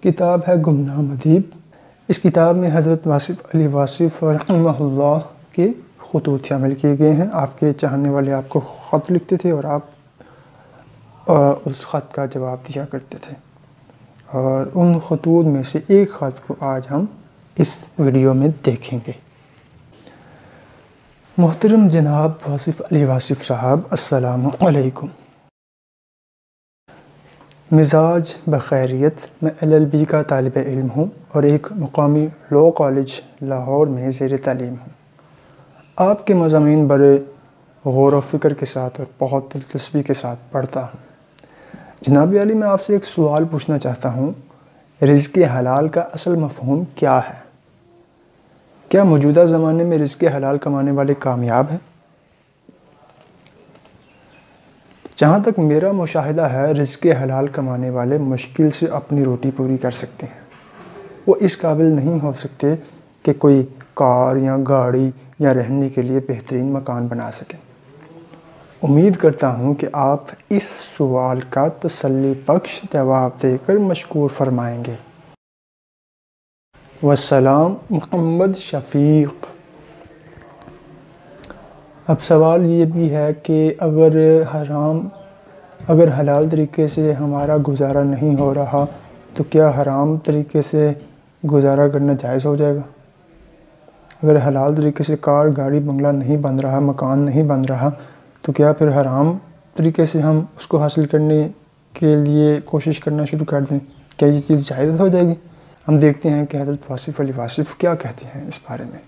کتاب ہے گمنام ادیب۔ اس کتاب میں حضرت واصف علی واصف رحمہ اللہ کے خطوط شامل کیے گئے ہیں۔ آپ کے چاہنے والے آپ کو خط لکھتے تھے اور آپ اس خط کا جواب دیا کرتے تھے، اور ان خطوط میں سے ایک خط کو آج ہم اس ویڈیو میں دیکھیں گے۔ محترم جناب واصف علی واصف صاحب، السلام علیکم۔ مزاج بخیریت، میں LLB کا طالب علم ہوں اور ایک مقامی لاء کالج لاہور میں زیر تعلیم ہوں۔ آپ کے مضامین بڑے غور و فکر کے ساتھ اور بہت دلچسپی کے ساتھ پڑھتا ہوں۔ جناب علی، میں آپ سے ایک سوال پوچھنا چاہتا ہوں، رزق حلال کا اصل مفہوم کیا ہے؟ کیا موجودہ زمانے میں رزق حلال کمانے والے کامیاب ہیں؟ جہاں تک میرا مشاہدہ ہے، رزق حلال کمانے والے مشکل سے اپنی روٹی پوری کر سکتے ہیں۔ وہ اس قابل نہیں ہو سکتے کہ کوئی کار یا گاڑی یا رہنے کے لیے بہترین مکان بنا سکیں۔ امید کرتا ہوں کہ آپ اس سوال کا تسلی بخش جواب دے کر مشکور فرمائیں گے۔ والسلام، محمد شفیق۔ اب سوال یہ بھی ہے کہ اگر حلال طریقے سے ہمارا گزارا نہیں ہو رہا تو کیا حرام طریقے سے گزارا کرنا جائز ہو جائے گا؟ اگر حلال طریقے سے کار، گاڑی، بنگلہ نہیں بن رہا، مکان نہیں بن رہا، تو کیا پھر حرام طریقے سے ہم اس کو حاصل کرنے کے لیے کوشش کرنا شروع کر دیں؟ کیا یہ چیز جائز ہو جائے گی؟ ہم دیکھتے ہیں کہ حضرت واصف علی واصف کیا کہتے ہیں اس بارے میں۔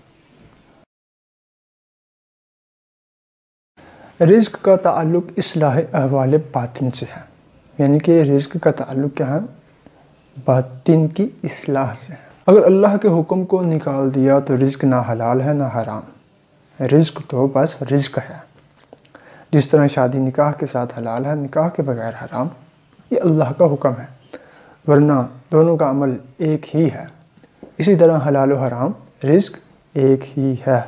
رزق کا تعلق اصلاح احوال باطن سے ہے، یعنی کہ رزق کا تعلق کیا ہے؟ باطن کی اصلاح سے ہے۔ اگر اللہ کے حکم کو نکال دیا تو رزق نہ حلال ہے نہ حرام، رزق تو بس رزق ہے۔ جس طرح شادی نکاح کے ساتھ حلال ہے، نکاح کے بغیر حرام، یہ اللہ کا حکم ہے، ورنہ دونوں کا عمل ایک ہی ہے۔ اسی طرح حلال و حرام، رزق ایک ہی ہے۔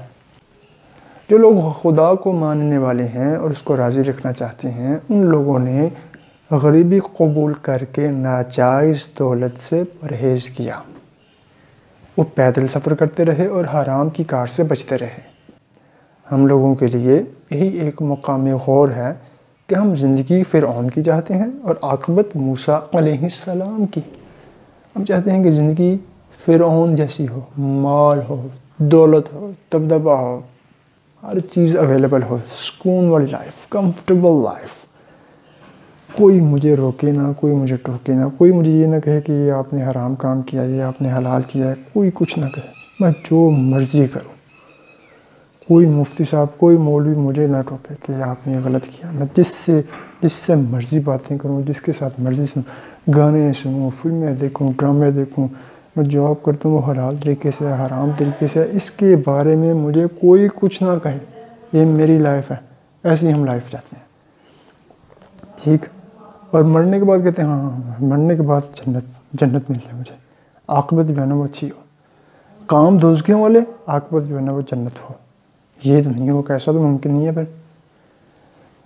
جو لوگ خدا کو ماننے والے ہیں اور اس کو راضی رکھنا چاہتے ہیں، ان لوگوں نے غریبی قبول کر کے ناجائز دولت سے پرہیز کیا۔ وہ پیدل سفر کرتے رہے اور حرام کی کار سے بچتے رہے۔ ہم لوگوں کے لیے یہی ایک مقام غور ہے کہ ہم زندگی فرعون کی چاہتے ہیں اور عاقبت موسیٰ علیہ السلام کی۔ ہم چاہتے ہیں کہ زندگی فرعون جیسی ہو، مال ہو، دولت ہو، دبدبہ ہو، ہر چیز اویلیبل ہو، سکون والی لائف، کمفرٹیبل لائف۔ کوئی مجھے روکے نہ، کوئی مجھے ٹوکے نہ، کوئی مجھے یہ نہ کہے کہ یہ آپ نے حرام کام کیا، یہ آپ نے حلال کیا ہے، کوئی کچھ نہ کہے، میں جو مرضی کروں۔ کوئی مفتی صاحب، کوئی مولوی مجھے نہ ٹوکے کہ آپ نے غلط کیا۔ میں جس سے مرضی باتیں کروں، جس کے ساتھ مرضی سنوں، گانے سنوں، فلمیں دیکھوں، ڈرامے دیکھوں، میں جاب کرتا ہوں وہ حلال طریقے سے، حرام طریقے سے، اس کے بارے میں مجھے کوئی کچھ نہ کہے، یہ میری لائف ہے۔ ایسی ہم لائف چاہتے ہیں، ٹھیک؟ اور مرنے کے بعد کہتے ہیں ہاں مرنے کے بعد جنت مل جائے مجھے، عاقبت جو ہے نا وہ اچھی ہو، کام دوزخیوں والے، عاقبت جو ہے نا وہ جنت ہو۔ یہ تو نہیں ہوگا، ایسا تو ممکن نہیں ہے پھر۔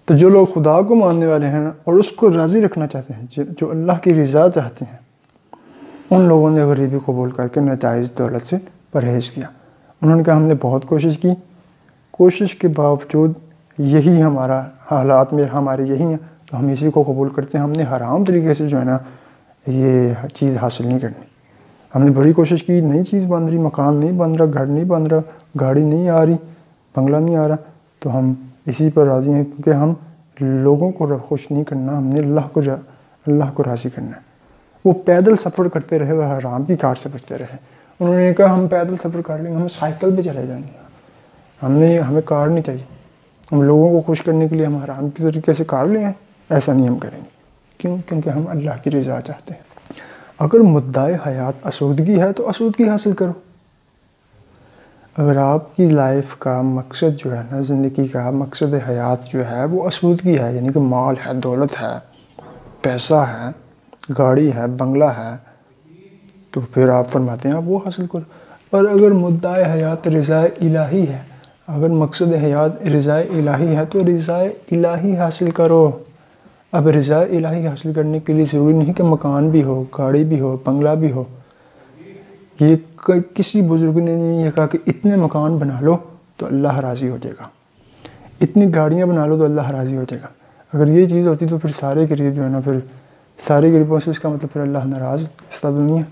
تو جو لوگ خدا کو ماننے والے ہیں اور اس کو راضی رکھنا چاہتے ہیں، جو اللہ کی رضا چاہتے ہیں، ان لوگوں نے غریبی قبول کر کے ناجائز دولت سے پرہیز کیا۔ انہوں نے کہا ہم نے بہت کوشش کی، کوشش کے باوجود یہی ہمارا حالات میں ہمارے یہی ہیں، تو ہم اسی کو قبول کرتے ہیں۔ ہم نے حرام طریقے سے جو ہے نا یہ چیز حاصل نہیں کرنی۔ ہم نے بڑی کوشش کی، نئی چیز بن رہی، مکان نہیں بن رہا، گھر نہیں بن رہا، گاڑی نہیں آ رہی، بنگلہ نہیں آ رہا، تو ہم اسی پر راضی ہیں، کیونکہ ہم لوگوں کو خوش نہیں کرنا، ہم نے اللہ کو راضی کرنا ہے۔ وہ پیدل سفر کرتے رہے اور حرام کی کار سے بچتے رہے۔ انہوں نے کہا ہم پیدل سفر کر لیں گے، ہم سائیکل پہ چلے جائیں گے، ہمیں کار نہیں چاہیے، ہم لوگوں کو خوش کرنے کے لیے ہم حرام کے طریقے سے کار لیں گے، ایسا نہیں ہم کریں گے۔ کیوں؟ کیونکہ ہم اللہ کی رضا چاہتے ہیں۔ اگر مدعا حیات اسودگی ہے تو اسودگی حاصل کرو۔ اگر آپ کی لائف کا مقصد جو ہے نا، زندگی کا مقصد حیات جو ہے وہ اسودگی ہے، یعنی کہ مال ہے، دولت ہے، پیسہ ہے، گاڑی ہے، بنگلہ ہے، تو پھر آپ فرماتے ہیں آپ وہ حاصل کرو۔ اور اگر مدعا حیات رضا الہی ہے، اگر مقصد حیات رضا الہی ہے تو رضا الہی حاصل کرو۔ اب رضا الہی حاصل کرنے کے لیے ضروری نہیں کہ مکان بھی ہو، گاڑی بھی ہو، بنگلہ بھی ہو. یہ کسی بزرگ نے نہیں کہا کہ اتنے مکان بنا لو تو اللہ راضی ہو جائے گا، اتنی گاڑیاں بنا لو تو اللہ راضی ہو جائے گا. اگر یہ چیز ہوتی تو پھر سارے غریب جو ہے نا، پھر سارے غریبوں سے اس کا مطلب پھر اللہ ناراض اس دنیا.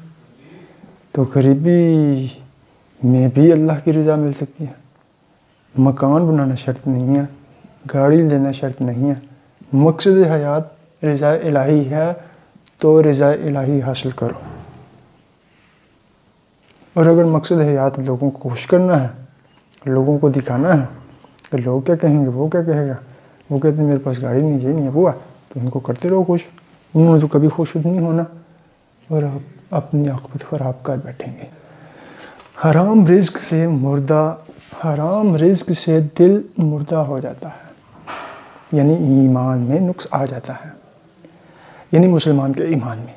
تو غریبی میں بھی اللہ کی رضا مل سکتی ہے. مکان بنانا شرط نہیں ہے، گاڑی لینا شرط نہیں ہے. مقصد حیات رضا الہی ہے تو رضا الہی حاصل کرو. اور اگر مقصد حیات لوگوں کو خوش کرنا ہے، لوگوں کو دکھانا ہے کہ لوگ کیا کہیں گے، وہ کیا کہے گا، وہ کہتے ہیں میرے پاس گاڑی نہیں، یہ نہیں ہے، وہ ہے، تو ان کو کرتے رہو خوش. انہوں نے تو کبھی خوش نہیں ہونا اور اپنی عاقبت خراب کر بیٹھیں گے. حرام رزق سے حرام رزق سے دل مردہ ہو جاتا ہے، یعنی ایمان میں نقص آ جاتا ہے، یعنی مسلمان کے ایمان میں.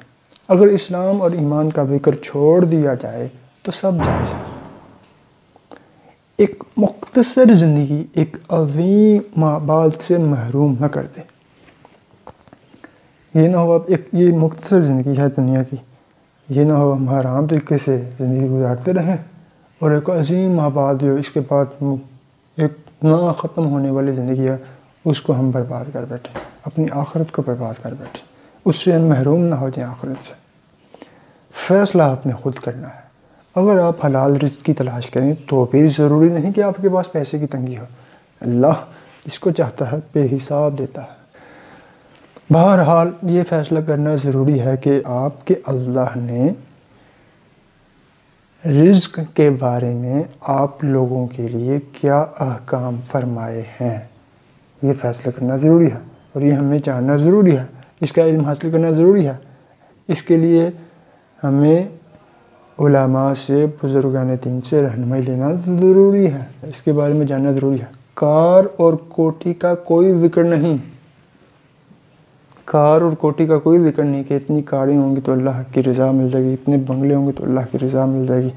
اگر اسلام اور ایمان کا ذکر چھوڑ دیا جائے تو سب جائز ہے. ایک مختصر زندگی ایک عظیم مابعد سے محروم نہ کر دے. یہ نہ ہو یہ مختصر زندگی ہے دنیا کی، یہ نہ ہو ہم حرام طریقے سے زندگی گزارتے رہیں اور ایک عظیم مابعد جو اس کے بعد ایک نہ ختم ہونے والی زندگی ہے اس کو ہم برباد کر بیٹھیں، اپنی آخرت کو برباد کر بیٹھیں، اس سے ہم محروم نہ ہو جائیں آخرت سے. فیصلہ آپ نے خود کرنا ہے. اگر آپ حلال رزق کی تلاش کریں تو بھی ضروری نہیں کہ آپ کے پاس پیسے کی تنگی ہو. اللہ اس کو چاہتا ہے بے حساب دیتا ہے. بہرحال یہ فیصلہ کرنا ضروری ہے کہ آپ کے اللہ نے رزق کے بارے میں آپ لوگوں کے لیے کیا احکام فرمائے ہیں. یہ فیصلہ کرنا ضروری ہے اور یہ ہمیں جاننا ضروری ہے، اس کا علم حاصل کرنا ضروری ہے. اس کے لیے ہمیں علماء سے، بزرگان دین سے رہنمائی لینا ضروری ہے، اس کے بارے میں جاننا ضروری ہے. کار اور کوٹھی کا کوئی ذکر نہیں، کار اور کوٹھی کا کوئی ذکر نہیں کہ اتنی کاریں ہوں گی تو اللہ کی رضا مل جائے گی، اتنے بنگلے ہوں گے تو اللہ کی رضا مل جائے گی.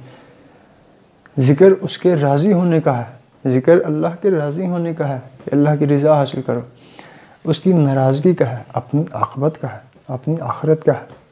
ذکر اس کے راضی ہونے کا ہے، ذکر اللہ کے راضی ہونے کا ہے کہ اللہ کی رضا حاصل کرو. اس کی ناراضگی کا ہے، اپنی عاقبت کا ہے، اپنی آخرت کا ہے.